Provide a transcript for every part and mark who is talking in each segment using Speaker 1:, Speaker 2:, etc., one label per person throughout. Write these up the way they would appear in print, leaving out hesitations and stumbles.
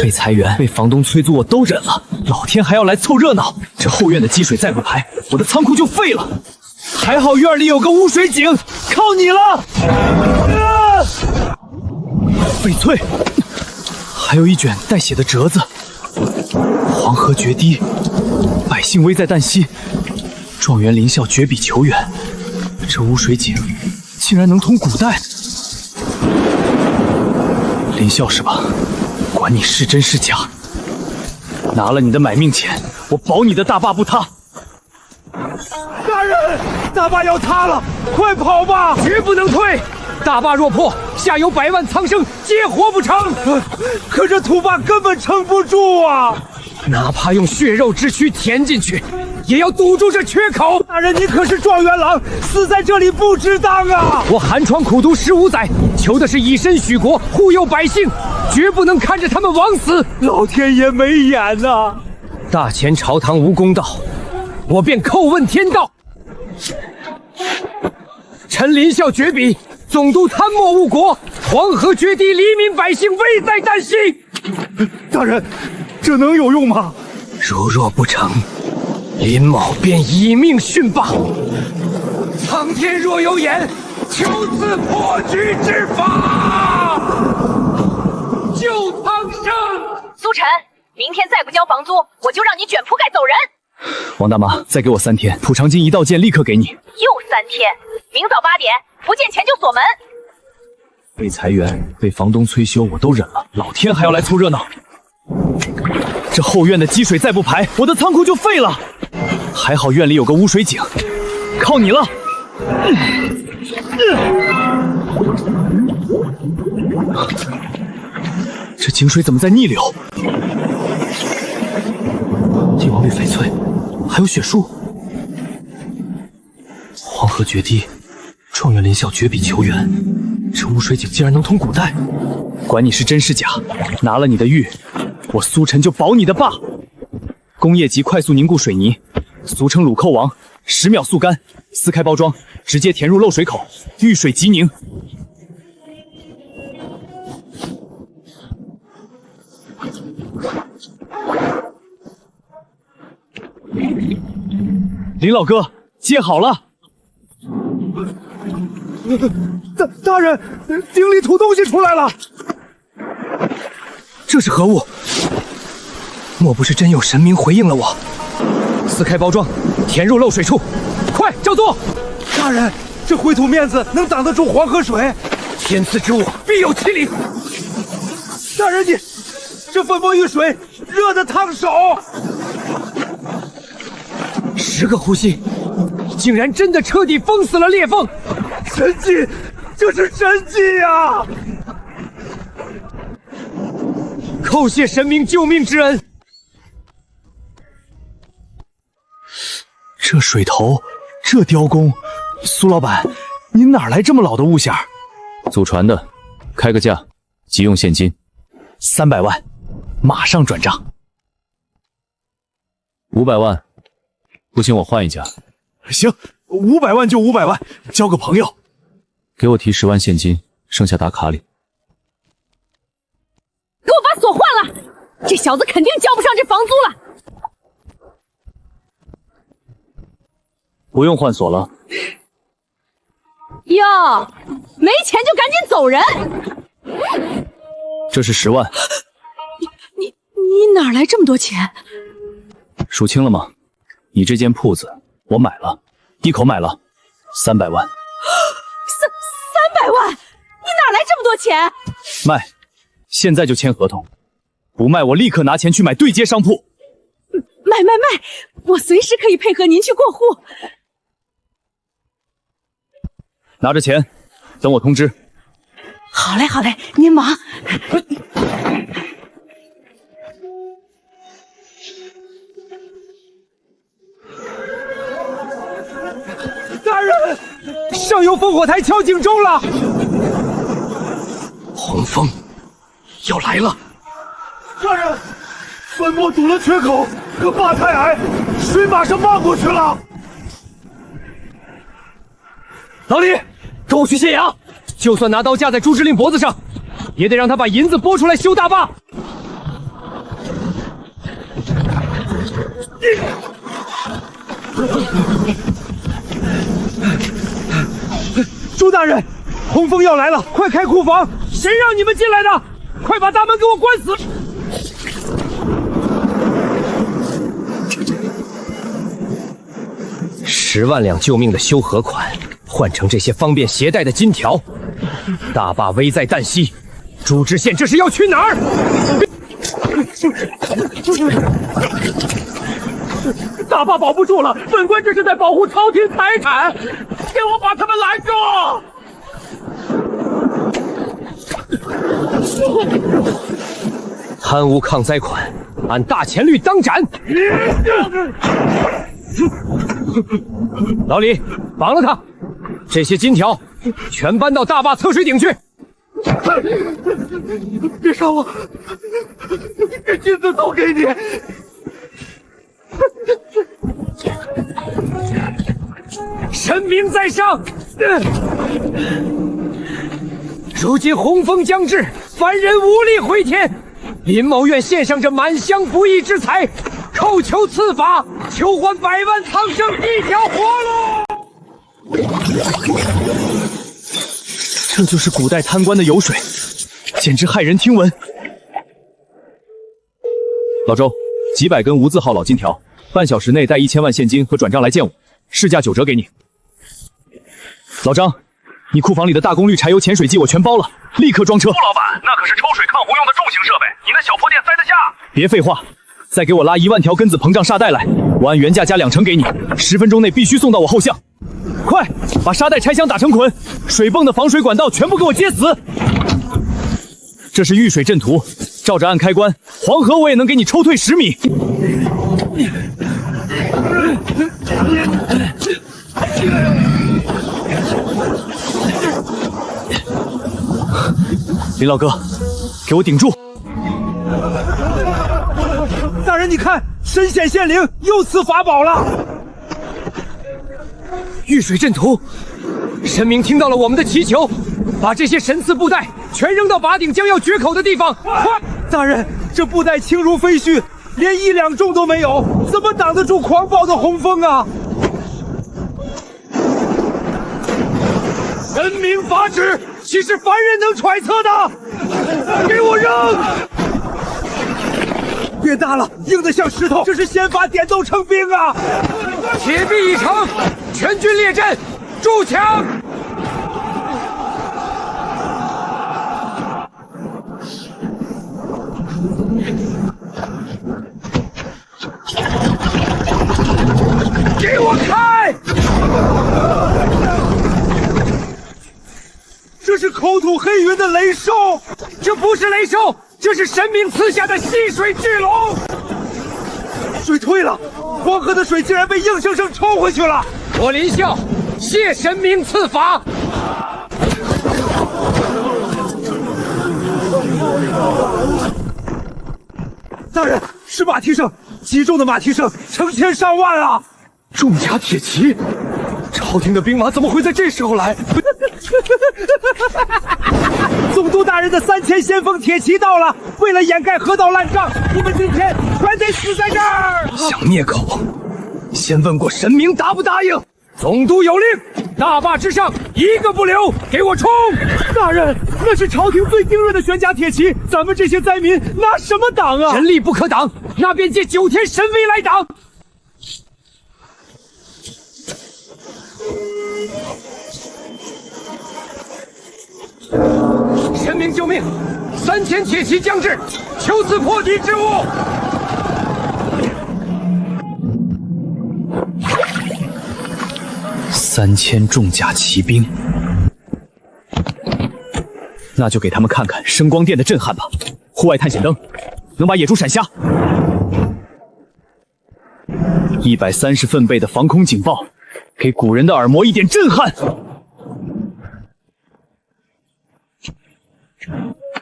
Speaker 1: 被裁员、被房东催租，我都忍了，老天还要来凑热闹。这后院的积水再不排，我的仓库就废了。还好院里有个污水井，靠你了！翡翠，还有一卷带血的折子。黄河决堤，百姓危在旦夕。状元临校绝笔求援，这污水井竟然能通古代。临校是吧？管你是真是假，拿了你的买命钱，我保你的大坝不塌。
Speaker 2: 大人，大坝要塌了，快跑吧！
Speaker 3: 绝不能退！大坝若破，下游100万苍生皆活不成。
Speaker 2: 可这土坝根本撑不住啊！
Speaker 3: 哪怕用血肉之躯填进去，也要堵住这缺口。
Speaker 2: 大人，你可是状元郎，死在这里不值当啊！
Speaker 3: 我寒窗苦读15载，求的是以身许国，护佑百姓，绝不能看着他们枉死。
Speaker 2: 老天爷没眼呐！
Speaker 3: 大前朝堂无公道，我便叩问天道。臣临校绝笔，总督贪墨误国，黄河决堤，黎民百姓危在旦夕。
Speaker 2: 大人，这能有用吗？
Speaker 3: 如若不成，林某便以命殉罢。苍天若有眼，求赐破局之法，救苍生。
Speaker 4: 苏晨，明天再不交房租，我就让你卷铺盖走人。
Speaker 1: 王大妈，再给我3天，补偿金1到件立刻给你。
Speaker 4: 又3天，明早8点，不见钱就锁门。
Speaker 1: 被裁员、被房东催休，我都忍了，老天还要来凑热闹。这后院的积水再不排，我的仓库就废了。还好院里有个污水井，靠你了。这井水怎么在逆流？帝王绿翡翠，还有血书。黄河决堤，状元临校绝笔求援。这污水井竟然能通古代，管你是真是假，拿了你的玉，我苏晨就保你的坝。工业级快速凝固水泥，俗称卤扣王，10秒速干，撕开包装，直接填入漏水口，遇水即凝。林老哥，接好了。
Speaker 2: 大人，井里吐东西出来了。
Speaker 3: 这是何物？莫不是真有神明回应了我？撕开包装，填入漏水处，快照做！
Speaker 2: 大人，这灰土面子能挡得住黄河水？
Speaker 3: 天赐之物，必有其理。
Speaker 2: 大人，你这粉末遇水，热得烫手。
Speaker 3: 10个呼吸，竟然真的彻底封死了裂缝！
Speaker 2: 神迹，这是神迹呀！
Speaker 3: 叩谢神明救命之恩。
Speaker 1: 这水头，这雕工，苏老板，您哪来这么老的物件？祖传的，开个价，急用现金，300万，马上转账。500万，不行我换一家。
Speaker 2: 行，500万就500万，交个朋友。
Speaker 1: 给我提10万现金，剩下打卡里。
Speaker 4: 给我把锁换了，这小子肯定交不上这房租了。
Speaker 1: 不用换锁了。
Speaker 4: 哟，没钱就赶紧走人。
Speaker 1: 这是10万。
Speaker 4: 你哪来这么多钱？
Speaker 1: 数清了吗？你这间铺子我买了，一口买了300万。
Speaker 4: 300万？你哪来这么多钱？
Speaker 1: 卖，现在就签合同。不卖我立刻拿钱去买对接商铺。
Speaker 4: 卖，我随时可以配合您去过户。
Speaker 1: 拿着钱，等我通知。
Speaker 4: 好嘞，您忙。
Speaker 2: 大人，上游烽火台敲警钟了。
Speaker 1: 洪峰要来了。
Speaker 2: 大人，粉末堵了缺口，可坝太矮，水马上漫过去了。
Speaker 3: 老李，跟我去谢阳，就算拿刀架在朱之令脖子上，也得让他把银子拨出来修大坝。
Speaker 2: 朱大人，洪峰要来了，快开库房！谁让你们进来的？快把大门给我关死
Speaker 3: ！10万两救命的修和款，换成这些方便携带的金条，大坝危在旦夕。朱知县这是要去哪儿？
Speaker 2: 大坝保不住了，本官这是在保护朝廷财产，给我把他们拦住！
Speaker 3: 贪污抗灾款，按大钱律当斩！老李，绑了他！这些金条全搬到大坝测水井去！
Speaker 2: 别杀我！这金子都给你！
Speaker 3: 神明在上！如今洪峰将至，凡人无力回天。林某愿献上这满箱不义之财，叩求赐法，求还100万苍生一条活路。
Speaker 1: 这就是古代贪官的油水，简直骇人听闻。老周，几百根无字号老金条，半小时内带1000万现金和转账来见我，市价9折给你。老张，你库房里的大功率柴油潜水剂我全包了，立刻装车。
Speaker 5: 顾老板，那可是抽水抗洪用的重型设备，你那小破店塞得下？
Speaker 1: 别废话，再给我拉1万条根子膨胀沙袋来，我按原价加2成给你，10分钟内必须送到我后巷。快，把沙袋拆箱打成捆，水泵的防水管道全部给我接死。这是遇水阵图，照着按开关，黄河我也能给你抽退10米。林老哥，给我顶住！
Speaker 2: 大人，你看，神显现灵又赐法宝了。
Speaker 3: 遇水阵图，神明听到了我们的祈求，把这些神赐布袋全扔到瓦顶将要决口的地方。快！
Speaker 2: 大人，这布袋轻如飞絮，连1两重都没有，怎么挡得住狂暴的洪峰啊？
Speaker 3: 神明法旨，岂是凡人能揣测的？给我扔！
Speaker 2: 变大了，硬得像石头，这是仙法点动成冰啊！
Speaker 3: 铁壁已成，全军列阵，筑墙！给我开！
Speaker 2: 这是口吐黑云的雷兽，
Speaker 3: 这不是雷兽，这是神明赐下的吸水巨龙。
Speaker 2: 水退了，黄河的水竟然被硬生生抽回去了。
Speaker 3: 我林啸谢神明赐法。
Speaker 2: 大人，是马蹄声，击中的马蹄声成千上万啊！
Speaker 3: 重甲铁骑，朝廷的兵马怎么会在这时候来？
Speaker 2: 总督大人的3000先锋铁骑到了，为了掩盖河道烂账，你们今天全得死在这儿！
Speaker 3: 想灭口，先问过神明答不答应？总督有令，大坝之上一个不留，给我冲！
Speaker 2: 大人，那是朝廷最精锐的玄甲铁骑，咱们这些灾民拿什么挡啊？
Speaker 3: 人力不可挡，那便借9天神威来挡。神明救命！3000铁骑将至，求赐破敌之物。
Speaker 1: 3000重甲骑兵，那就给他们看看声光电的震撼吧。户外探险灯能把野猪闪瞎。130分贝的防空警报，给古人的耳膜一点震撼。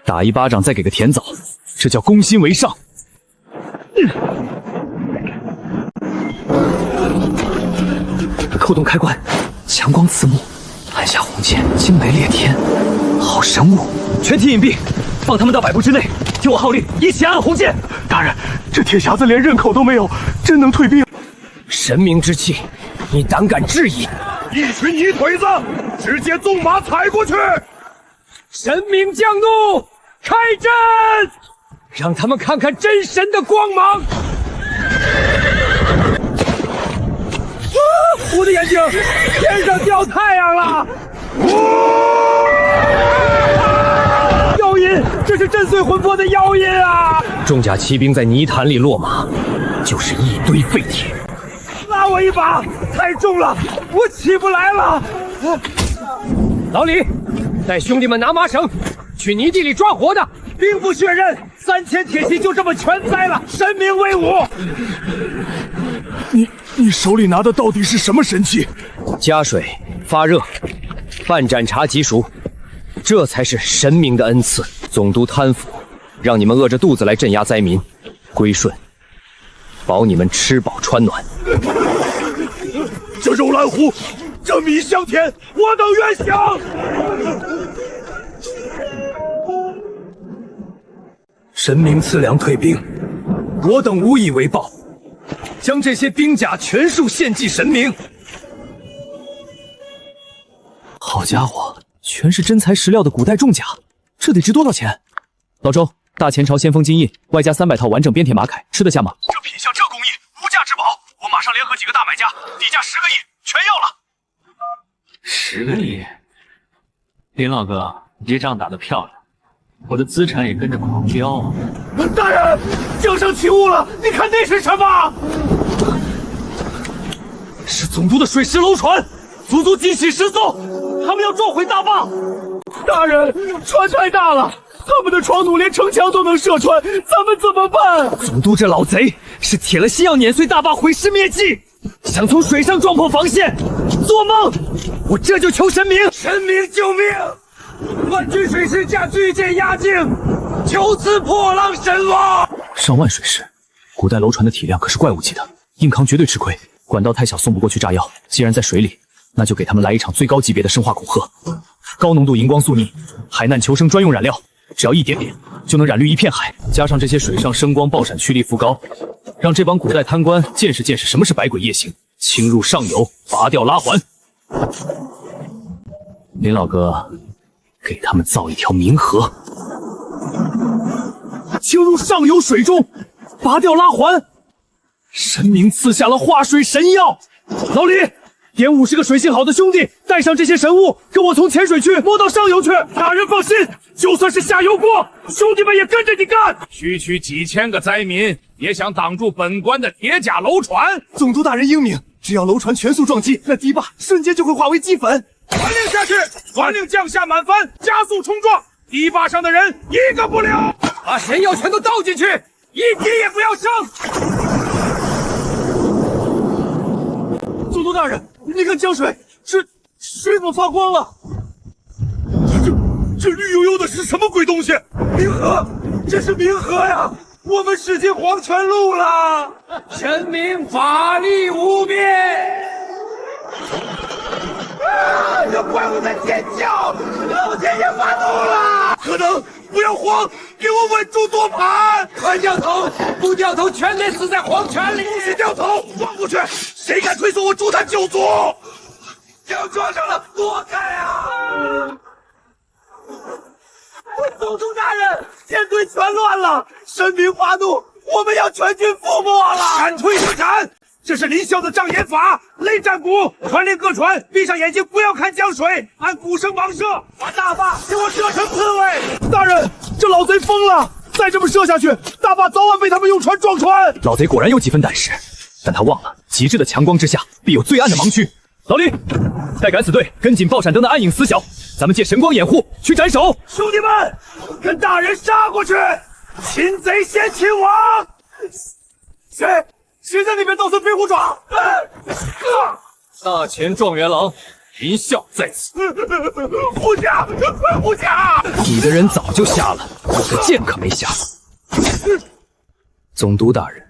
Speaker 1: 打一巴掌，再给个甜枣，这叫攻心为上。扣动开关，强光刺目，按下红键，惊雷裂天，好神物！全体隐蔽，放他们到100步之内，听我号令，一起按红箭！
Speaker 2: 大人，这铁匣子连人口都没有，真能退兵？
Speaker 3: 神明之气，你胆敢质疑？
Speaker 2: 一群泥腿子，直接纵马踩过去！
Speaker 3: 神明降怒，开阵！让他们看看真神的光芒！
Speaker 2: 我的眼睛，天上掉太阳了！妖音，这是震碎魂魄的妖音啊！
Speaker 3: 重甲骑兵在泥潭里落马，就是一堆废铁。
Speaker 2: 拉我一把，太重了，我起不来了。
Speaker 3: 老李，带兄弟们拿麻绳，去泥地里抓活的。
Speaker 2: 兵不血刃，3000铁骑就这么全栽了。神明威武！你手里拿的到底是什么神器？
Speaker 3: 加水发热，半盏茶即熟，这才是神明的恩赐。总督贪腐，让你们饿着肚子来镇压灾民，归顺，保你们吃饱穿暖。
Speaker 2: 这肉烂糊，这米香甜，我等愿享。
Speaker 3: 神明赐粮退兵，我等无以为报，将这些兵甲全数献祭神明。
Speaker 1: 好家伙，全是真材实料的古代重甲，这得值多少钱？老周，大前朝先锋金印，外加300套完整边铁马铠，吃得下吗？
Speaker 5: 这品相这工艺，无价之宝，我马上联合几个大买家，底价10个亿，全要了。
Speaker 1: 10个亿，林老哥，你这仗打得漂亮，我的资产也跟着狂飙啊！
Speaker 2: 大人，江上起雾了，你看那是什么？
Speaker 1: 是总督的水师楼船，足足惊喜失踪，他们要撞毁大坝。
Speaker 2: 大人，船太大了，他们的床弩连城墙都能射穿，咱们怎么办？
Speaker 1: 总督这老贼是铁了心要碾碎大坝，毁尸灭迹，想从水上撞破防线，做梦！我这就求神明，
Speaker 2: 神明救命！万军水师驾巨舰压境，求此破浪神王！
Speaker 1: 上万水师，古代楼船的体量可是怪物级的，硬扛绝对吃亏。管道太小，送不过去炸药。既然在水里，那就给他们来一场最高级别的生化恐吓，高浓度荧光素逆，海难求生专用染料，只要一点点就能染绿一片海。加上这些水上声光爆闪驱力浮高，让这帮古代贪官见识见识什么是百鬼夜行，侵入上游，拔掉拉环。林老哥，给他们造一条冥河，侵入上游水中，拔掉拉环。神明赐下了化水神药，老李，点50个水性好的兄弟，带上这些神物，跟我从浅水区摸到上游去。大人放心，就算是下油锅，兄弟们也跟着你干。
Speaker 5: 区区几千个灾民，也想挡住本官的铁甲楼船？
Speaker 2: 总督大人英明，只要楼船全速撞击，那堤坝瞬间就会化为齑粉。
Speaker 5: 传令下去，传令降下满帆，加速冲撞，堤坝上的人一个不留，
Speaker 3: 把神药全都倒进去，一滴也不要剩。
Speaker 2: 总督大人，你看江水，水怎么发光了？这绿油油的是什么鬼东西？冥河，这是冥河呀！我们驶进黄泉路了！
Speaker 3: 神明法力无边。
Speaker 2: 这怪物在尖叫，老天爷发怒了！可能，不要慌，给我稳住舵盘！
Speaker 3: 快掉头，不掉头全得死在黄泉里！
Speaker 2: 不许掉头，放过去！谁敢推搡我助他九族？要撞上了，躲开啊！总督大人，舰队全乱了，神明发怒，我们要全军覆没了！
Speaker 5: 闪退就斩！这是林霄的障眼法，擂战鼓，传令各船闭上眼睛，不要看江水，按鼓声盲射，把大坝给我射成刺猬！
Speaker 2: 大人，这老贼疯了，再这么射下去，大坝早晚被他们用船撞穿。
Speaker 1: 老贼果然有几分胆识，但他忘了极致的强光之下必有最暗的盲区。老李，带敢死队跟紧爆闪灯的暗影死角，咱们借神光掩护去斩首。
Speaker 2: 兄弟们，跟大人杀过去！擒贼先擒王！谁在那边倒腾飞虎爪？
Speaker 1: 大前状元郎林啸在此。
Speaker 2: 护驾，护驾！
Speaker 1: 你的人早就瞎了，我的剑可没瞎。总督大人，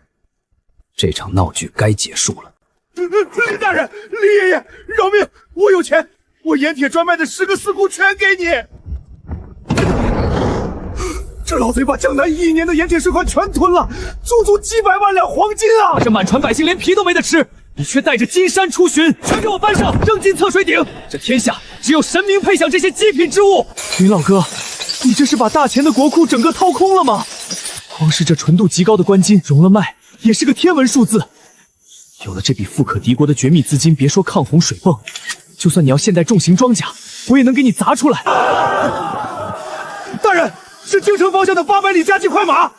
Speaker 1: 这场闹剧该结束了。
Speaker 2: 李大人，李爷爷，饶命！我有钱，我盐铁专卖的10个4库全给你。这老贼把江南1年的盐铁水款全吞了，足足几百万两黄金啊！
Speaker 1: 这满船百姓连皮都没得吃，你却带着金山出巡，全给我搬上，扔进测水鼎。这天下只有神明配享这些极品之物。林老哥，你这是把大钱的国库整个掏空了吗？光是这纯度极高的官金，融了脉也是个天文数字。有了这笔富可敌国的绝密资金，别说抗洪水泵，就算你要现代重型装甲，我也能给你砸出来。
Speaker 2: 大人，是京城方向的800里加急快马。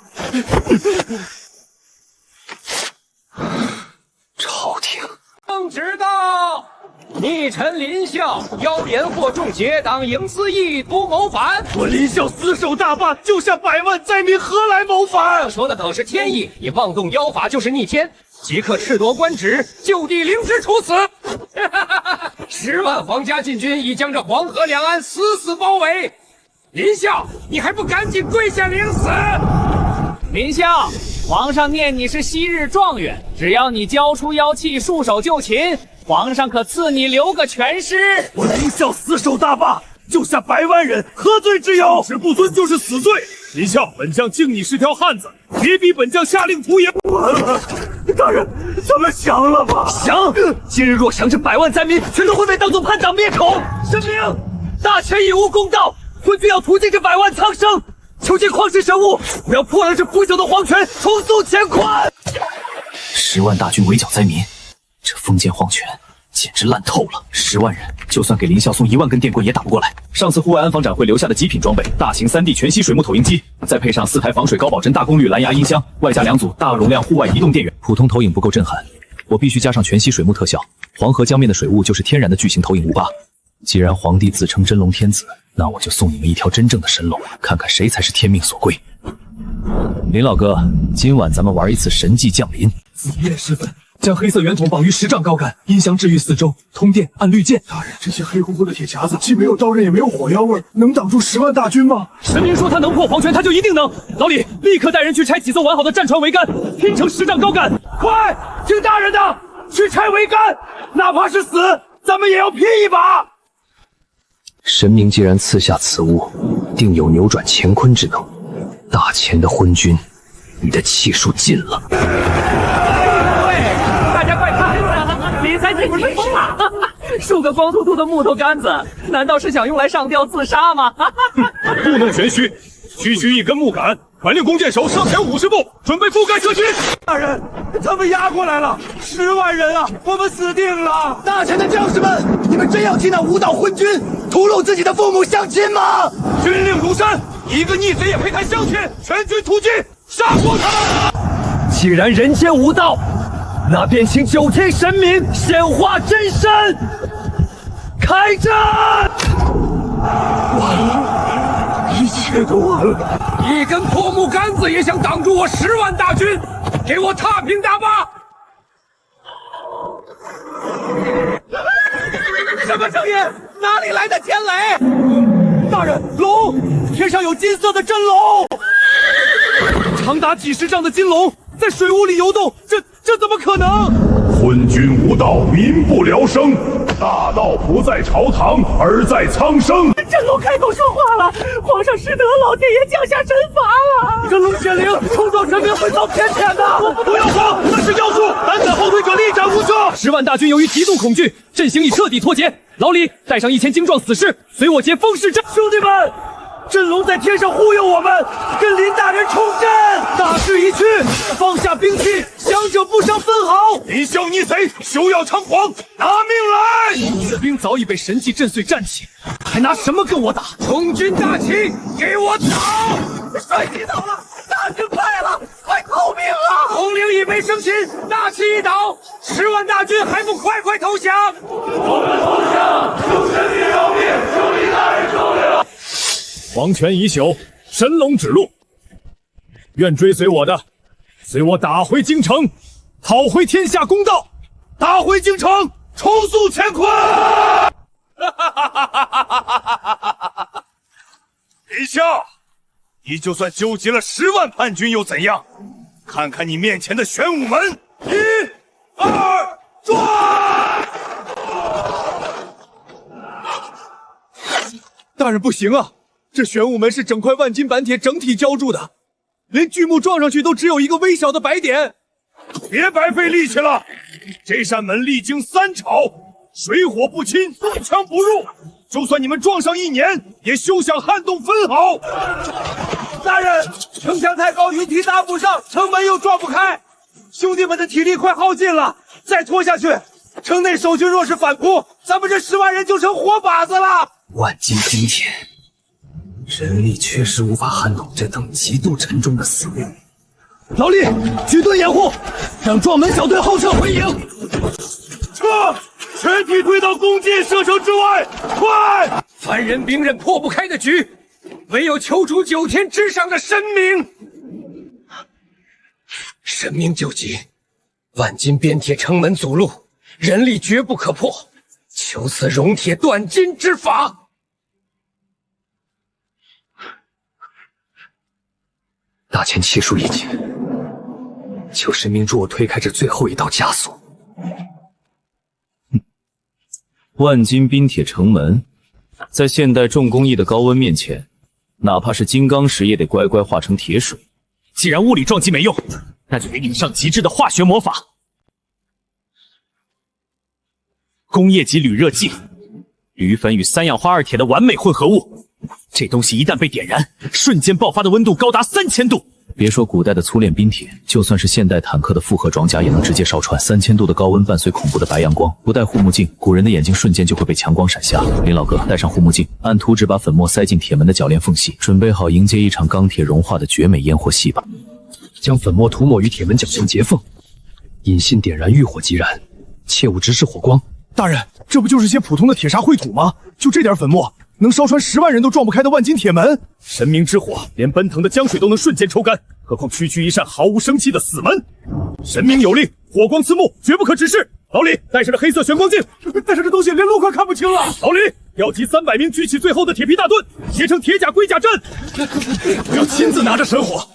Speaker 3: 朝廷正直道，逆臣林啸妖言惑众，结党营私，意图谋反。
Speaker 2: 我林啸死守大坝，救下百万灾民，何来谋反？
Speaker 3: 说的都是天意，你妄动妖法就是逆天，即刻褫夺官职，就地凌迟处死。10万皇家禁军已将这黄河两岸死死包围。林啸，你还不赶紧跪下领死！
Speaker 6: 林啸，皇上念你是昔日状元，只要你交出妖气，束手就擒，皇上可赐你留个全尸。
Speaker 2: 我林啸死守大坝，救下100万人，何罪之有？是不遵就是死罪。林啸，本将敬你是条汉子，别逼本将下令屠营。大人，咱们降了吧？
Speaker 1: 降！今日若降，这100万灾民全都会被当作叛党灭口。神明，大权已无公道，昏君要屠尽这100万苍生，求见旷世神物，我要破了这腐朽的皇权，重塑乾坤。10万大军围剿灾民，这封建皇权简直烂透了。10万人，就算给林啸送1万根电棍也打不过来。上次户外安防展会留下的极品装备，大型3D 全息水幕投影机，再配上4台防水高保真大功率蓝牙音箱，外加2组大容量户外移动电源，普通投影不够震撼，我必须加上全息水幕特效。黄河江面的水雾就是天然的巨型投影588。既然皇帝自称真龙天子，那我就送你们一条真正的神龙，看看谁才是天命所归。林老哥，今晚咱们玩一次神迹降临。
Speaker 2: 子夜时分，
Speaker 1: 将黑色圆筒绑于10丈高杆，音箱置于4周，通电按绿键。
Speaker 2: 大人，这些黑乎乎的铁匣子既没有刀刃，也没有火药味，能挡住10万大军吗？
Speaker 1: 神明说他能破皇权，他就一定能。老李，立刻带人去拆几艘完好的战船桅杆，拼成10丈高杆。
Speaker 2: 快，听大人的，去拆桅杆，哪怕是死，咱们也要拼一把。
Speaker 3: 神明既然赐下此物，定有扭转乾坤之能。大钱的昏君，你的气数尽了。
Speaker 6: 大家快看，李才真是疯了！竖个光秃秃的木头杆子，难道是想用来上吊自杀吗？
Speaker 2: 故弄玄虚，区区一根木杆，传令弓箭手上前50步，准备覆盖社区。大人，他们压过来了，10万人啊，我们死定了！
Speaker 7: 大臣的将士们，你们真要替那无道昏君屠戮自己的父母乡亲吗？
Speaker 2: 军令如山，一个逆贼也配谈乡亲，全军突击，杀过他们！
Speaker 1: 既然人间无道，那便请9天神明显化真身，开战！
Speaker 2: 一切都完了，
Speaker 3: 一根破木杆子也想挡住我10万大军，给我踏平大坝！
Speaker 2: 什么声音？哪里来的天雷？大人，龙！天上有金色的真龙，长达几10丈的金龙在水雾里游动，这怎么可能？
Speaker 8: 昏君无道，民不聊生。大道不在朝堂，而在苍生。
Speaker 6: 真龙开口说话了，皇上识得老天爷降下神罚了。
Speaker 2: 真龙显灵，冲撞神明会遭天谴的！不要慌，那是妖术，胆敢后退者力斩无赦。
Speaker 1: 10万大军由于极度恐惧，阵型已彻底脱节。老李，带上1000精壮死士，随我劫风势阵。
Speaker 2: 兄弟们，真龙在天上忽悠我们，跟林大人冲阵，大势已去，放下兵器，降者不伤分毫。林啸逆贼，休要猖狂，拿命来！
Speaker 1: 此兵早已被神迹震碎战起，还拿什么跟我打？
Speaker 3: 空军大旗，给我倒！
Speaker 7: 帅气到了，大军败了，快逃命啊！
Speaker 3: 统领已被生擒，大旗一倒，10万大军还不快快投降！
Speaker 8: 我们投降，救神明饶命，求李大人收留。
Speaker 2: 皇权已朽，神龙指路，愿追随我的，随我打回京城，讨回天下公道，打回京城，重塑乾坤！林啸，你就算纠集了10万叛军又怎样？看看你面前的玄武门，1、2，转！大人不行啊！这玄武门是整块万金板铁整体浇筑的，连巨木撞上去都只有一个微小的白点。
Speaker 5: 别白费力气了，这扇门历经3朝，水火不侵，刀枪不入，就算你们撞上1年，也休想撼动分毫。
Speaker 2: 大人，城墙太高，云梯搭不上，城门又撞不开，兄弟们的体力快耗尽了，再拖下去，城内守军若是反扑，咱们这10万人就成活靶子了。
Speaker 3: 万金冰铁，人力确实无法撼动这等极度沉重的死物。
Speaker 2: 老李，举盾掩护，让撞门小队后撤回营。
Speaker 5: 撤！全体退到弓箭射程之外，快！
Speaker 3: 凡人兵刃破不开的局，唯有求出9天之上的神明。神明救急，万金边铁城门阻路，人力绝不可破，求此熔铁断金之法。大千气数已尽，求神明助我推开这最后一道枷锁。
Speaker 1: 万金冰铁城门，在现代重工艺的高温面前，哪怕是金刚石也得乖乖化成铁水。既然物理撞击没用，那就给你们上极致的化学魔法。工业级铝热剂，铝粉与3氧化2铁的完美混合物。这东西一旦被点燃，瞬间爆发的温度高达3000度。别说古代的粗炼冰铁，就算是现代坦克的复合装甲也能直接烧穿。3000度的高温伴随恐怖的白阳光，不戴护目镜，古人的眼睛瞬间就会被强光闪瞎。林老哥，戴上护目镜，按图纸把粉末塞进铁门的铰链缝隙，准备好迎接一场钢铁融化的绝美烟火戏吧。将粉末涂抹于铁门角前结缝，引信点燃，遇火即燃，切勿直视火光。
Speaker 2: 大人，这不就是些普通的铁砂秽土吗？就这点粉末，能烧穿10万人都撞不开的万金铁门？
Speaker 5: 神明之火，连奔腾的江水都能瞬间抽干，何况区区一扇毫无生气的死门？神明有令，火光刺目，绝不可直视。老李，带上这黑色玄光镜，
Speaker 2: 但是这东西连路快看不清了。
Speaker 5: 老李，调集300名，举起最后的铁皮大盾，结成铁甲龟甲阵。
Speaker 2: 我要亲自拿着神火，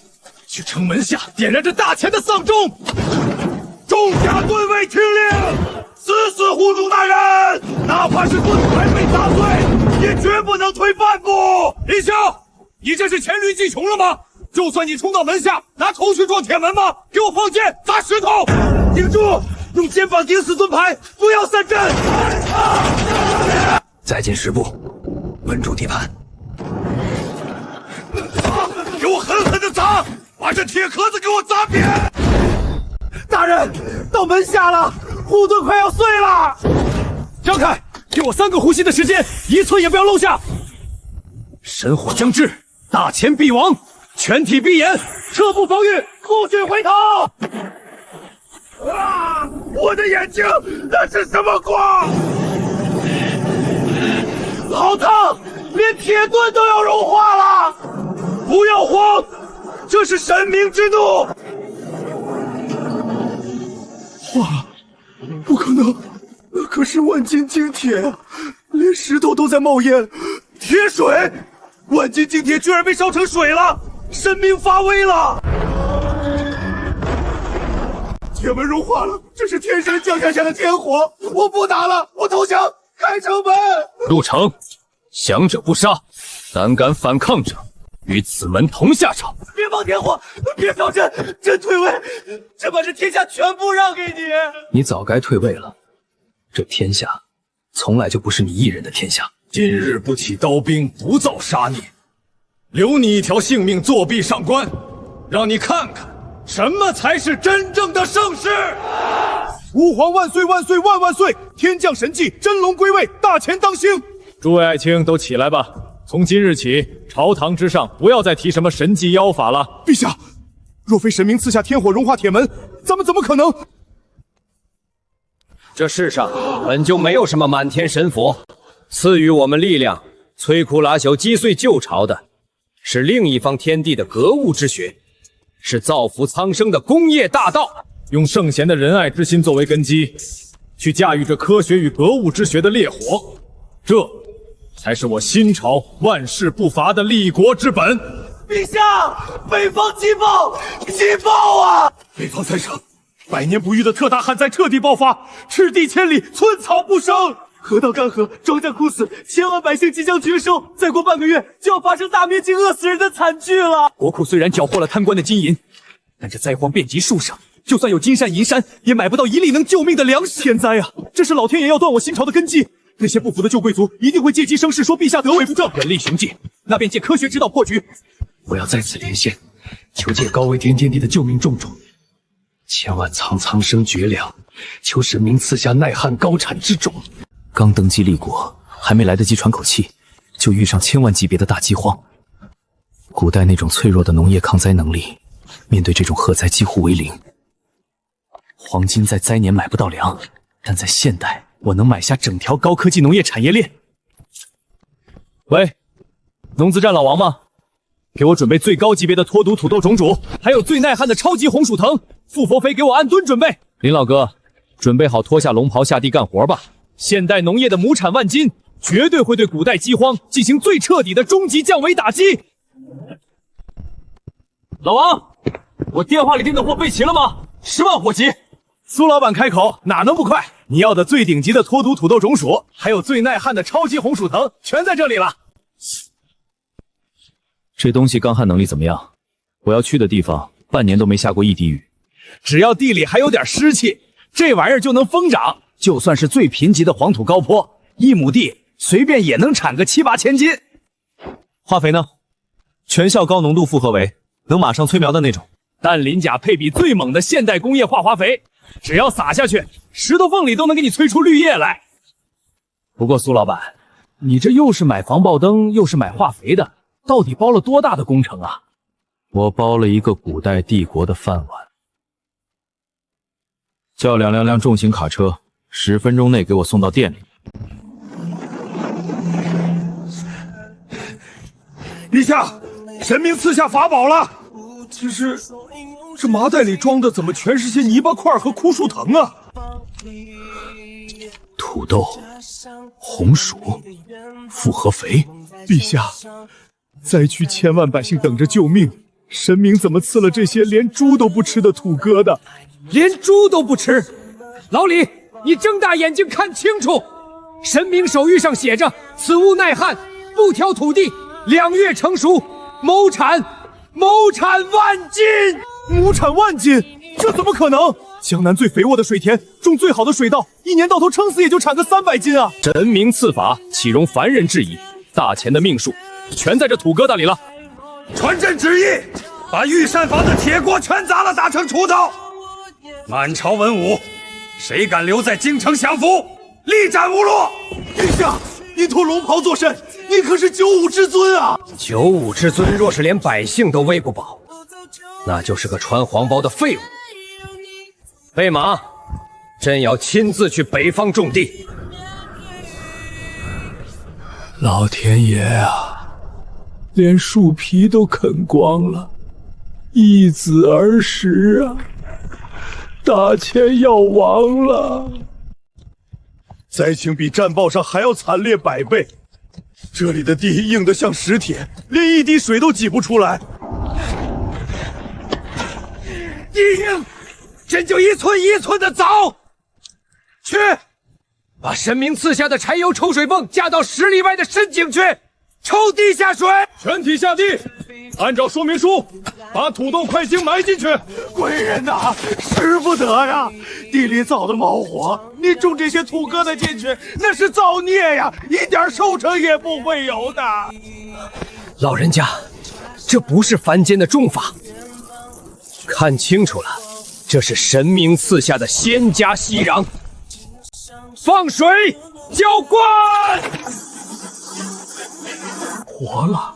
Speaker 2: 去城门下点燃这大钱的丧钟。
Speaker 5: 众甲顿位听令，死死护住大人，哪怕是盾牌被砸碎，也绝不能退半步。林霄，你这是黔驴技穷了吗？就算你冲到门下，拿头去撞铁门吗？给我放箭，砸石头！
Speaker 2: 顶住，用肩膀顶死盾牌，不要散阵。
Speaker 3: 再进10步，稳住地盘。
Speaker 5: 给我狠狠的砸，把这铁壳子给我砸扁！
Speaker 2: 大人，到门下了，护盾快要碎了。
Speaker 5: 张开，给我3个呼吸的时间，1寸也不要漏下。
Speaker 2: 神火将至，大钱必亡，全体闭眼，撤步防御，不许回头。
Speaker 5: 啊！我的眼睛，那是什么光？
Speaker 2: 好烫，连铁盾都要融化了。
Speaker 5: 不要慌，这是神明之怒。
Speaker 2: 哇，不可能，那可是万金精铁啊，连石头都在冒烟。
Speaker 5: 铁水，万金精铁居然被烧成水了，神明发威了。
Speaker 2: 铁门融化了，这是天神降下的天火！我不打了，我投降，开城门！
Speaker 1: 入城，降者不杀，胆敢反抗者，与此门同下场。
Speaker 2: 别放天火，别挑阵，朕退位，朕把这天下全部让给你。
Speaker 3: 你早该退位了，这天下从来就不是你一人的天下。
Speaker 2: 今日不起刀兵，不造杀孽，留你一条性命，作壁上观，让你看看。什么才是真正的盛世？
Speaker 5: 吾皇万岁万岁万万岁！天降神迹，真龙归位，大钱当兴！
Speaker 1: 诸位爱卿都起来吧！从今日起，朝堂之上不要再提什么神迹妖法了。
Speaker 5: 陛下，若非神明赐下天火融化铁门，咱们怎么可能？
Speaker 3: 这世上本就没有什么满天神佛，赐予我们力量、摧枯拉朽、击碎旧朝的，是另一方天地的格物之学。是造福苍生的工业大道，
Speaker 1: 用圣贤的仁爱之心作为根基，去驾驭这科学与格物之学的烈火，这才是我新朝万世不伐的立国之本。
Speaker 2: 陛下，北方急报，急报啊！
Speaker 5: 北方3省，100年不遇的特大旱灾彻底爆发，赤地千里，寸草不生。
Speaker 2: 河道干涸，庄稼枯死，千万百姓即将绝收。再过半个月，就要发生大面积饿死人的惨剧了。
Speaker 1: 国库虽然缴获了贪官的金银，但这灾荒遍及数省，就算有金山银山，也买不到一粒能救命的粮食。天灾啊！这是老天爷要断我新朝的根基。那些不服的旧贵族一定会借机生事，说陛下得位不正。人力寻迹，那便借科学之道破局。我要在此连线，求借高为天地的救命重种，千万苍生绝粮，求神明赐下耐旱高产之种。刚登基立国，还没来得及喘口气，就遇上千万级别的大饥荒。古代那种脆弱的农业抗灾能力，面对这种旱灾几乎为零。黄金在灾年买不到粮，但在现代，我能买下整条高科技农业产业链。喂，农资站老王吗？给我准备最高级别的脱毒土豆种主，还有最耐旱的超级红薯藤。富佛肥给我按吨准备。林老哥，准备好脱下龙袍下地干活吧。现代农业的亩产万金，绝对会对古代饥荒进行最彻底的终极降维打击。老王，我电话里订的货备齐了吗？10万火急。苏老板开口，哪能不快？你要的最顶级的脱毒土豆种薯，还有最耐旱的超级红薯藤，全在这里了。这东西干旱能力怎么样？我要去的地方半年都没下过一滴雨，只要地里还有点湿气，这玩意儿就能疯长。就算是最贫瘠的黄土高坡，1亩地随便也能产个7、8千斤。化肥呢？全效高浓度复合肥，能马上催苗的那种。氮磷钾配比最猛的现代工业化化肥，只要撒下去，石头缝里都能给你催出绿叶来。不过苏老板，你这又是买防爆灯，又是买化肥的，到底包了多大的工程啊？我包了一个古代帝国的饭碗。叫2辆重型卡车，10分钟内给我送到店里。
Speaker 5: 陛下，神明赐下法宝了。只是，这麻袋里装的怎么全是些泥巴块和枯树藤啊？
Speaker 1: 土豆、红薯、复合肥。
Speaker 5: 陛下，灾区千万百姓等着救命，神明怎么赐了这些连猪都不吃的土疙瘩？
Speaker 3: 连猪都不吃？老李，你睁大眼睛看清楚，神明手谕上写着：此物耐旱，不挑土地，2月成熟，亩产万斤。
Speaker 2: 亩产万斤，这怎么可能？江南最肥沃的水田，种最好的水稻，一年到头撑死也就产个300斤啊！
Speaker 1: 神明赐法，岂容凡人质疑？大钱的命数，全在这土疙瘩里了。
Speaker 5: 传朕旨意，把御膳房的铁锅全砸了，打成锄头。满朝文武，谁敢留在京城享福，立斩无落！
Speaker 2: 陛下，您脱龙袍作甚？您可是95之尊啊
Speaker 3: ！95之尊若是连百姓都喂不饱，那就是个穿黄包的废物。备马，朕要亲自去北方种地。
Speaker 2: 老天爷啊，连树皮都啃光了，易子而食啊！大钱要亡了，
Speaker 5: 灾情比战报上还要惨烈100倍。这里的地硬得像石铁，连一滴水都挤不出来。
Speaker 3: 地硬，朕就一寸一寸的凿。去，把神明赐下的柴油抽水泵架到10里外的深井去，抽地下水。
Speaker 5: 全体下地，按照说明书，把土豆块茎埋进去。
Speaker 2: 贵人呐，使不得呀！地里早的冒火，你种这些土疙瘩进去，那是造孽呀，一点收成也不会有的。
Speaker 3: 老人家，这不是凡间的种法，看清楚了，这是神明赐下的仙家息壤。放水，浇灌。
Speaker 2: 活了，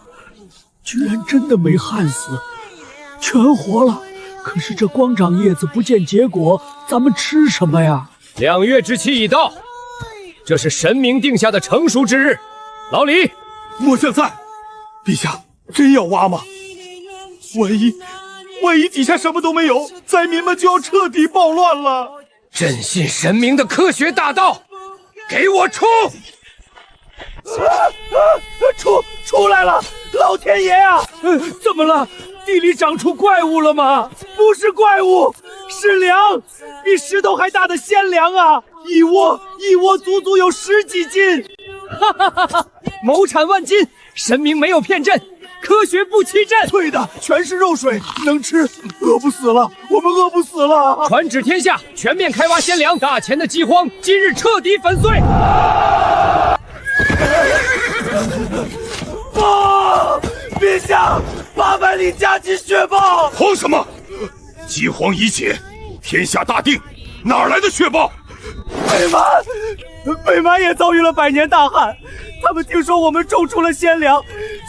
Speaker 2: 居然真的没旱死，全活了。可是这光长叶子不见结果，咱们吃什么呀
Speaker 3: ？2月之期已到，这是神明定下的成熟之日。老李，
Speaker 5: 末将在。陛下，真要挖吗？万一底下什么都没有，灾民们就要彻底暴乱了。
Speaker 3: 朕信神明的科学大道，给我出！
Speaker 2: 出来了！老天爷啊！怎么了？地里长出怪物了吗？不是怪物，是粮，比石头还大的鲜粮啊！一窝足足有10几斤。
Speaker 6: 哈哈哈哈！谋产万金，神明没有骗朕，科学不欺朕。
Speaker 2: 对的，全是肉水，能吃，饿不死了，我们饿不死了。
Speaker 6: 传旨天下，全面开挖鲜粮，大钱的饥荒今日彻底粉碎。
Speaker 2: 报！陛下，800里加急雪报！
Speaker 5: 慌什么？饥荒已解，天下大定，哪来的雪豹？
Speaker 2: 北蛮也遭遇了100年大旱，他们听说我们种出了鲜粮，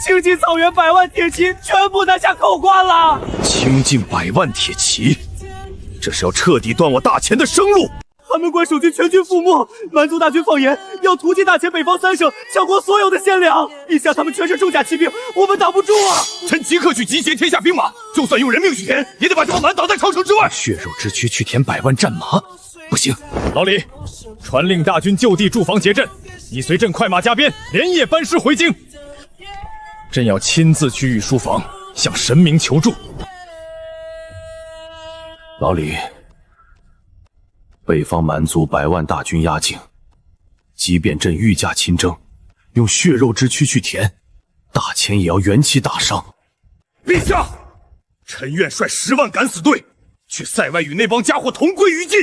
Speaker 2: 青青草原100万铁骑全部拿下口关了。
Speaker 5: 倾尽100万铁骑，这是要彻底断我大钱的生路。
Speaker 2: 寒门关守军全军覆没，蛮族大军放言要突击大前北方3省，抢夺所有的鲜粮。陛下，他们全是重甲骑兵，我们挡不住啊！
Speaker 5: 臣即刻去集结天下兵马，就算用人命去填，也得把这帮蛮挡在长城之外。
Speaker 1: 血肉之躯去填100万战马，不行。
Speaker 8: 老李，传令大军就地驻防结阵，你随朕快马加鞭，连夜班师回京。朕要亲自去御书房向神明求助。
Speaker 5: 老李，北方蛮族100万大军压境，即便朕御驾亲征，用血肉之躯去填，大钱也要元气大伤。陛下，臣愿率10万敢死队去塞外与那帮家伙同归于尽，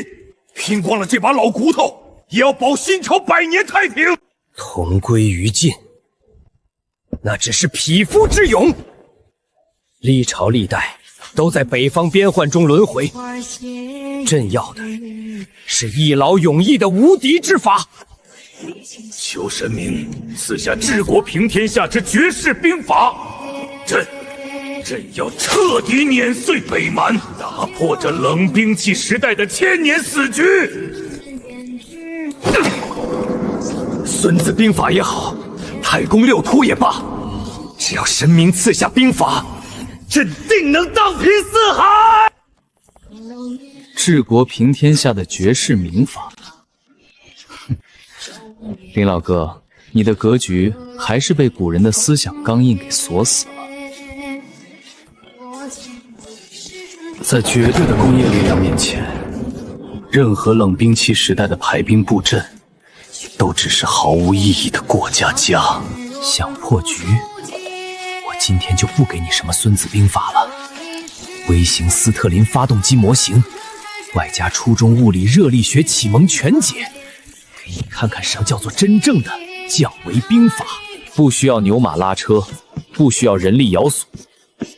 Speaker 5: 拼光了这把老骨头，也要保新朝100年太平。
Speaker 3: 同归于尽，那只是匹夫之勇。历朝历代都在北方边患中轮回，朕要的是一劳永逸的无敌之法。
Speaker 5: 求神明赐下治国平天下之绝世兵法，朕要彻底碾碎北蛮，打破这冷兵器时代的千年死局。孙子兵法也好，太公六图也罢，只要神明赐下兵法，朕定能荡平四海。
Speaker 1: 治国平天下的绝世名法。林老哥，你的格局还是被古人的思想刚硬给锁死了。在绝对的工业力量面前，任何冷兵器时代的排兵布阵，都只是毫无意义的过家家。想破局，我今天就不给你什么孙子兵法了。微型斯特林发动机模型，外加初中物理热力学启蒙全解，给你看看什么叫做真正的降维兵法。不需要牛马拉车，不需要人力摇索，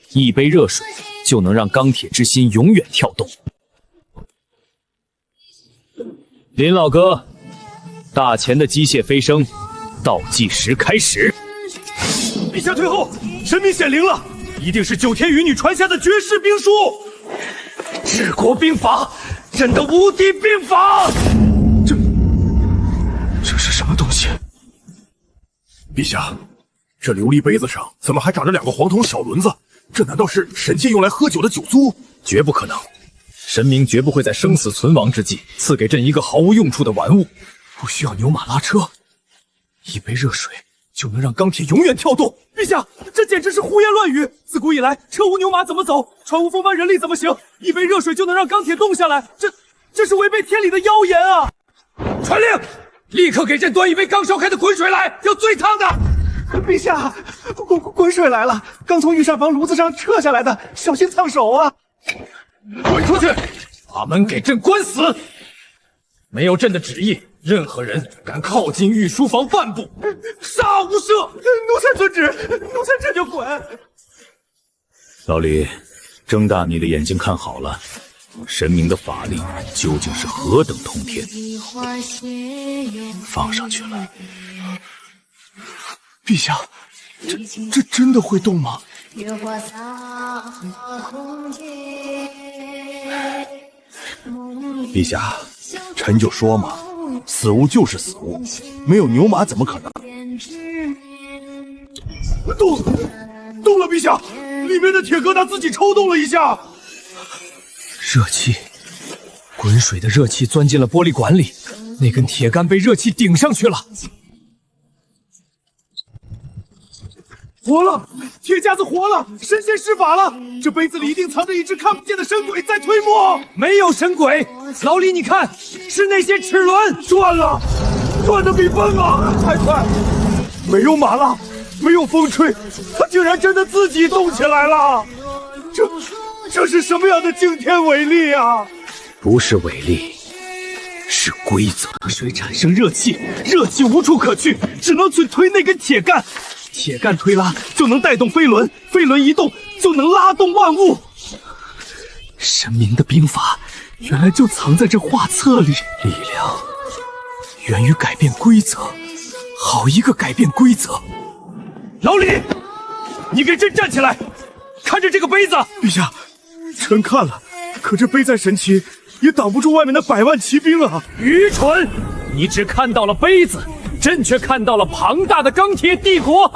Speaker 1: 一杯热水就能让钢铁之心永远跳动。林老哥，大钱的机械飞升倒计时开始。
Speaker 5: 陛下退后，神明显灵了，一定是9天余女传下的绝世兵书，治国兵法，朕的无敌兵法。这是什么东西？
Speaker 8: 陛下，这琉璃杯子上怎么还长着2个黄铜小轮子？这难道是神界用来喝酒的酒樽？
Speaker 1: 绝不可能，神明绝不会在生死存亡之际赐给朕一个毫无用处的玩物。不需要牛马拉车，一杯热水就能让钢铁永远跳动。
Speaker 2: 陛下，这简直是胡言乱语！自古以来，车无牛马怎么走？船无风帆人力怎么行？一杯热水就能让钢铁动下来，这是违背天理的妖言啊！
Speaker 3: 传令，立刻给朕端一杯刚烧开的滚水来，要最烫的。
Speaker 7: 陛下，滚水来了，刚从御膳房炉子上撤下来的，小心烫手啊！
Speaker 8: 滚出去，把门给朕关死！没有朕的旨意，任何人敢靠近御书房半步，
Speaker 2: 杀无赦！奴才遵旨，奴才这就滚。
Speaker 5: 老李，睁大你的眼睛看好了，神明的法力究竟是何等通天。放上去了。
Speaker 7: 陛下，这真的会动吗？
Speaker 5: 陛下，臣就说嘛，死物就是死物，没有牛马怎么可能？
Speaker 2: 动了，陛下，里面的铁疙瘩自己抽动了一下。
Speaker 1: 热气，滚水的热气钻进了玻璃管里，那根铁杆被热气顶上去了。
Speaker 2: 活了！
Speaker 7: 铁夹子活了，神仙施法了！这杯子里一定藏着一只看不见的神鬼在推磨。
Speaker 2: 没有神鬼，老李，你看，是那些齿轮转了，转的比风啊还快。没有马浪，没有风吹，它竟然真的自己动起来了。这是什么样的惊天伟力啊！
Speaker 3: 不是伟力，是规则。
Speaker 1: 水产生热气，热气无处可去，只能去推那根铁杆。铁杆推拉就能带动飞轮，飞轮移动就能拉动万物。神明的兵法原来就藏在这画册里，力量源于改变规则。好一个改变规则！
Speaker 2: 老李，你给朕站起来，看着这个杯子。
Speaker 7: 陛下，臣看了，可这杯再神奇，也挡不住外面的100万骑兵啊！
Speaker 6: 愚蠢！你只看到了杯子，朕却看到了庞大的钢铁帝国。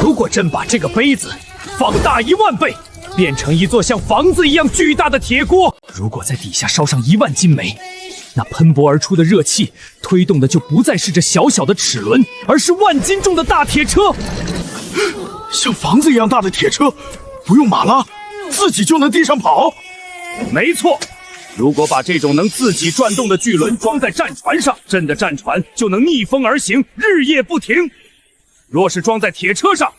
Speaker 6: 如果朕把这个杯子放大1万倍，变成一座像房子一样巨大的铁锅，
Speaker 1: 如果在底下烧上1万斤煤，那喷薄而出的热气推动的就不再是这小小的齿轮，而是万斤重的大铁车。
Speaker 7: 像房子一样大的铁车，不用马拉，自己就能地上跑。
Speaker 2: 没错，如果把这种能自己转动的巨轮装在战船上，朕的战船就能逆风而行，日夜不停。若是装在铁车上，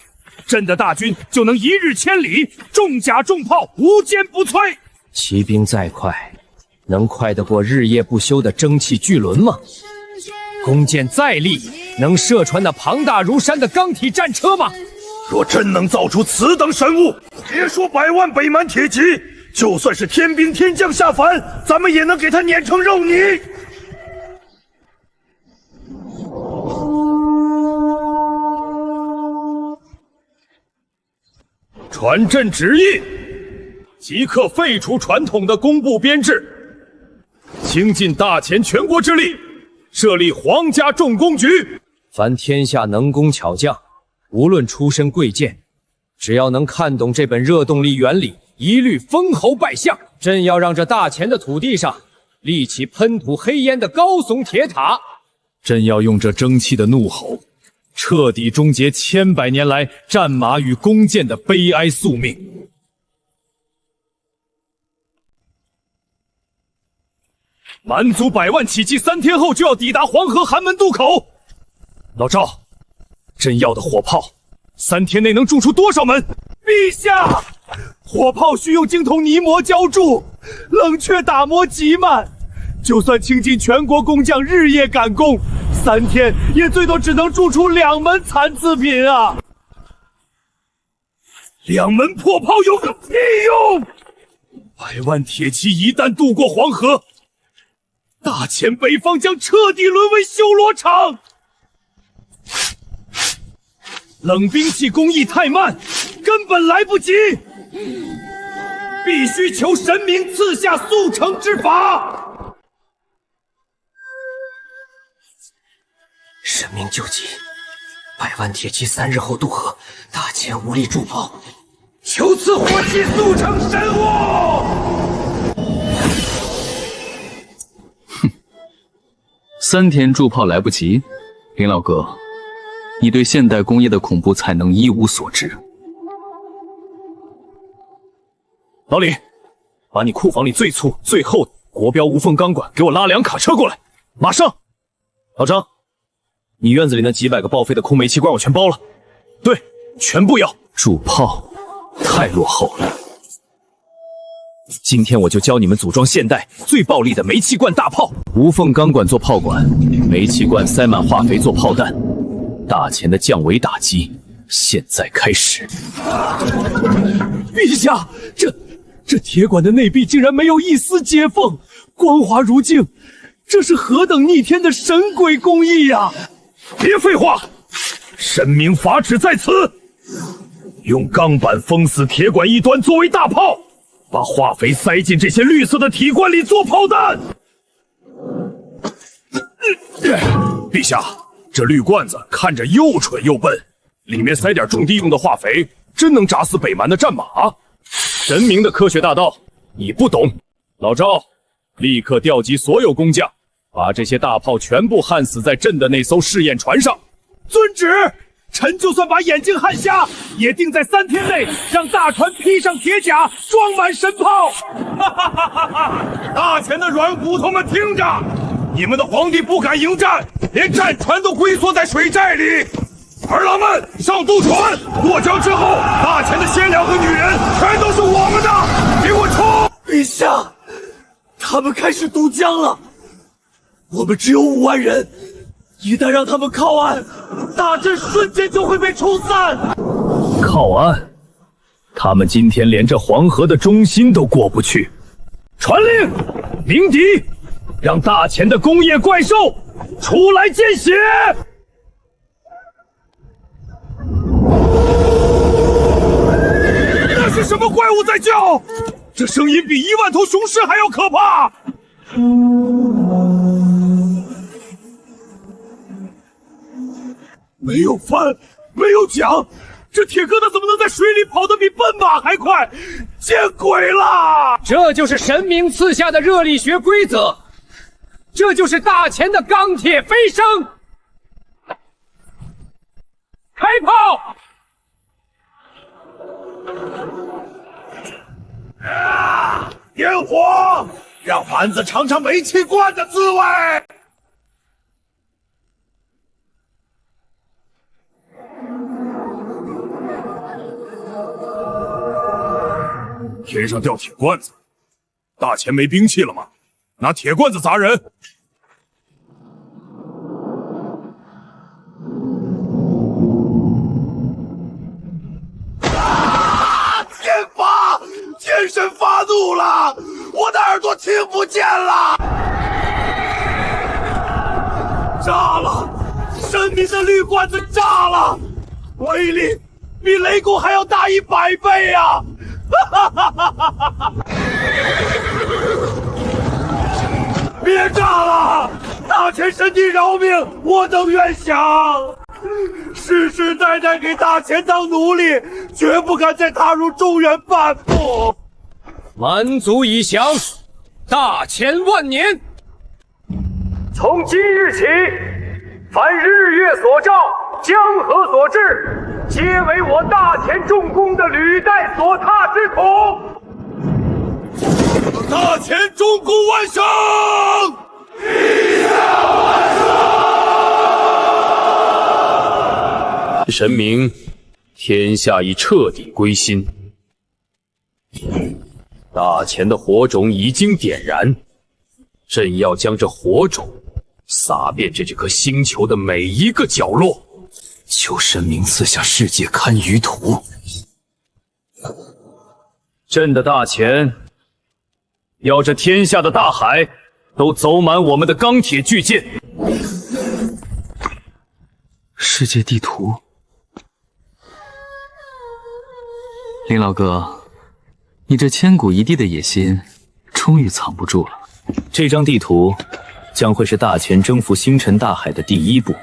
Speaker 2: 朕的大军就能1日千里，重甲重炮无坚不摧。
Speaker 3: 骑兵再快，能快得过日夜不休的蒸汽巨轮吗？弓箭再利，能射穿那庞大如山的钢体战车吗？
Speaker 5: 若真能造出此等神物，别说100万北蛮铁骑，就算是天兵天将下凡，咱们也能给他碾成肉泥。
Speaker 8: 传朕旨意，即刻废除传统的工部编制，倾尽大前全国之力，设立皇家重工局。
Speaker 3: 凡天下能工巧匠，无论出身贵贱，只要能看懂这本热动力原理，一律封侯拜相。朕要让这大钱的土地上立起喷吐黑烟的高耸铁塔。
Speaker 8: 朕要用这蒸汽的怒吼，彻底终结千百年来战马与弓箭的悲哀宿命。蛮族100万起骑3天后就要抵达黄河寒门渡口。老赵，朕要的火炮3天内能铸出多少门？
Speaker 2: 陛下，火炮需用精铜泥膜浇铸，冷却打磨极慢。就算倾尽全国工匠日夜赶工，3天也最多只能铸出2门残次品啊
Speaker 5: ！2门破炮有个屁用！100万铁骑一旦渡过黄河，大前北方将彻底沦为修罗场。
Speaker 2: 冷兵器工艺太慢，根本来不及，必须求神明赐下速成之法。
Speaker 3: 神明救急，100万铁骑3日后渡河，大前无力铸炮，
Speaker 2: 求赐火器速成神物。
Speaker 1: 哼，3天铸炮来不及，林老哥，你对现代工业的恐怖才能一无所知。
Speaker 8: 老李，把你库房里最粗最厚的国标无缝钢管给我拉2卡车过来，马上！老张，你院子里那几百个报废的空煤气罐我全包了，对，全部要。
Speaker 1: 铸炮太落后了，
Speaker 8: 今天我就教你们组装现代最暴力的煤气罐大炮。
Speaker 1: 无缝钢管做炮管，煤气罐塞满化肥做炮弹，大前的降维打击现在开始。
Speaker 2: 陛下，这铁管的内壁竟然没有一丝接缝，光滑如镜，这是何等逆天的神鬼工艺呀！
Speaker 5: 别废话，神明法旨在此，用钢板封死铁管一端作为大炮，把化肥塞进这些绿色的体罐里做炮弹。
Speaker 8: 陛下，这绿罐子看着又蠢又笨，里面塞点种地用的化肥，真能炸死北蛮的战马？神明的科学大道你不懂。老赵，立刻调集所有工匠，把这些大炮全部焊死在朕的那艘试验船上。
Speaker 2: 遵旨。臣就算把眼睛焊瞎，也定在3天内让大船披上铁甲，装满神炮。哈哈哈哈哈！
Speaker 5: 大钱的软骨头们听着，你们的皇帝不敢迎战，连战船都龟缩在水寨里。儿郎们上渡船，过江之后，大钱的鲜粮和女人全都是我们的，给我冲！
Speaker 2: 陛下，他们开始渡江了，我们只有5万人，一旦让他们靠岸，大阵瞬间就会被冲散。
Speaker 1: 靠岸？他们今天连这黄河的中心都过不去。传令，鸣笛，让大钱的工业怪兽出来见血！
Speaker 5: 那是什么怪物在叫？这声音比1万头雄狮还要可怕！没有帆，没有桨，这铁疙瘩怎么能在水里跑得比奔马还快？见鬼了！
Speaker 3: 这就是神明赐下的热力学规则，这就是大钱的钢铁飞升。开炮！
Speaker 5: 点火，让蛮子尝尝煤气罐的滋味。天上掉铁罐子，大钱没兵器了吗？拿铁罐子砸人！天发！天神发怒了，我的耳朵听不见了！炸了！神明的绿罐子炸了，威力比雷公还要大100倍啊！哈哈哈哈哈哈！别炸了！大钱神帝饶命，我等愿降。世世代代给大钱当奴隶，绝不敢再踏入中原半步。
Speaker 3: 蛮族已降，大钱万年。
Speaker 6: 从今日起，凡日月所照，江河所至，皆为我大钱重工的履带所踏之土。
Speaker 5: 大钱重工万胜！
Speaker 8: 神明，天下已彻底归心。大钱的火种已经点燃，朕要将这火种撒遍这颗星球的每一个角落。
Speaker 1: 求神明赐下世界堪舆图。朕的大钱要这天下的大海都走满我们的钢铁巨舰。世界地图。林老哥，你这千古一帝的野心终于藏不住了。这张地图将会是大钱征服星辰大海的第一步。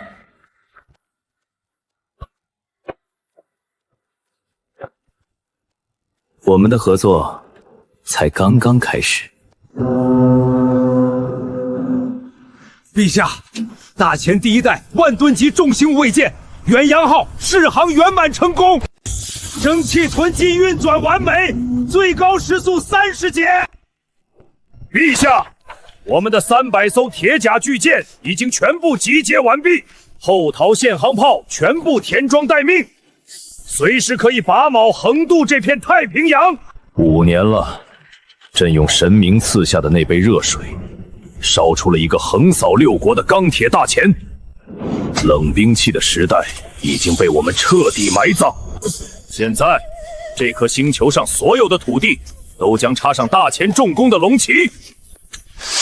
Speaker 1: 我们的合作才刚刚开始。
Speaker 2: 陛下，大钱第1代万吨级重型无畏舰远洋号试航圆满成功，蒸汽囤积运转完美，最高时速30节。
Speaker 8: 陛下，我们的300艘铁甲巨舰已经全部集结完毕，后陶限航炮全部填装待命，随时可以拔锚横渡这片太平洋。5年了，朕用神明赐下的那杯热水，烧出了一个横扫6国的钢铁大钱。冷兵器的时代已经被我们彻底埋葬，现在这颗星球上所有的土地都将插上大钱重工的龙旗。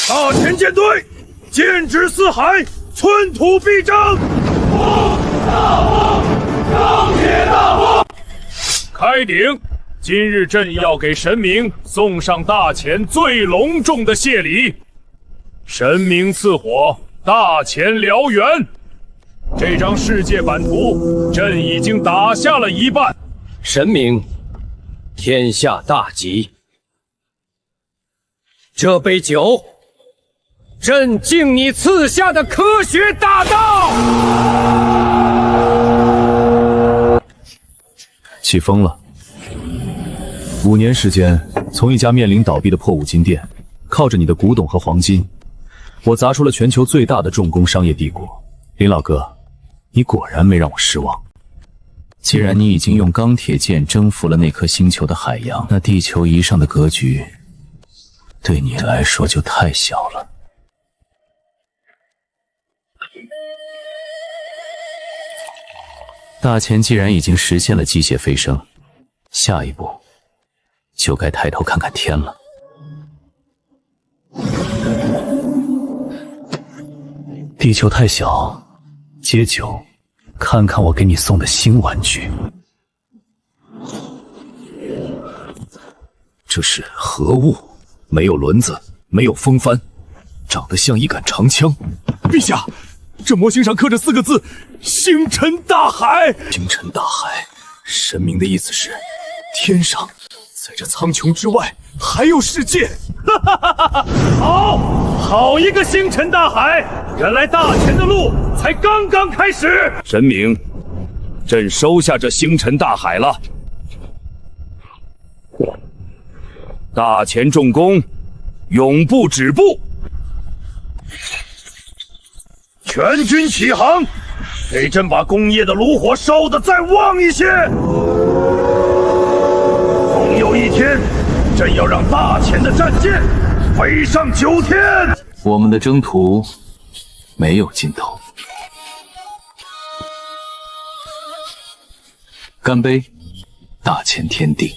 Speaker 8: 大钱舰队，剑指四海，寸土必争。钢铁大王，开鼎！今日朕要给神明送上大钱最隆重的谢礼。神明赐火，大钱燎原。这张世界版图，朕已经打下了一半。
Speaker 3: 神明，天下大吉。这杯酒，朕敬你赐下的科学大道。
Speaker 1: 气疯了。5年时间，从一家面临倒闭的破五金店，靠着你的古董和黄金，我砸出了全球最大的重工商业帝国。林老哥，你果然没让我失望。既然你已经用钢铁剑征服了那颗星球的海洋，那地球仪上的格局，对你来说就太小了。大钱既然已经实现了机械飞升，下一步就该抬头看看天了。地球太小，接酒，看看我给你送的新玩具。这是何物？没有轮子，没有风帆，长得像一杆长枪。
Speaker 8: 陛下，这模型上刻着4个字：星辰大海。
Speaker 1: 星辰大海，神明的意思是，天上，在这苍穹之外还有世界。
Speaker 2: 好一个星辰大海！原来大钱的路才刚刚开始。
Speaker 8: 神明，朕收下这星辰大海了。大钱重工，永不止步。
Speaker 5: 全军起航，给朕把工业的炉火烧得再旺一些。总有一天，朕要让大钱的战舰飞上9天。
Speaker 1: 我们的征途没有尽头。干杯，大钱天地！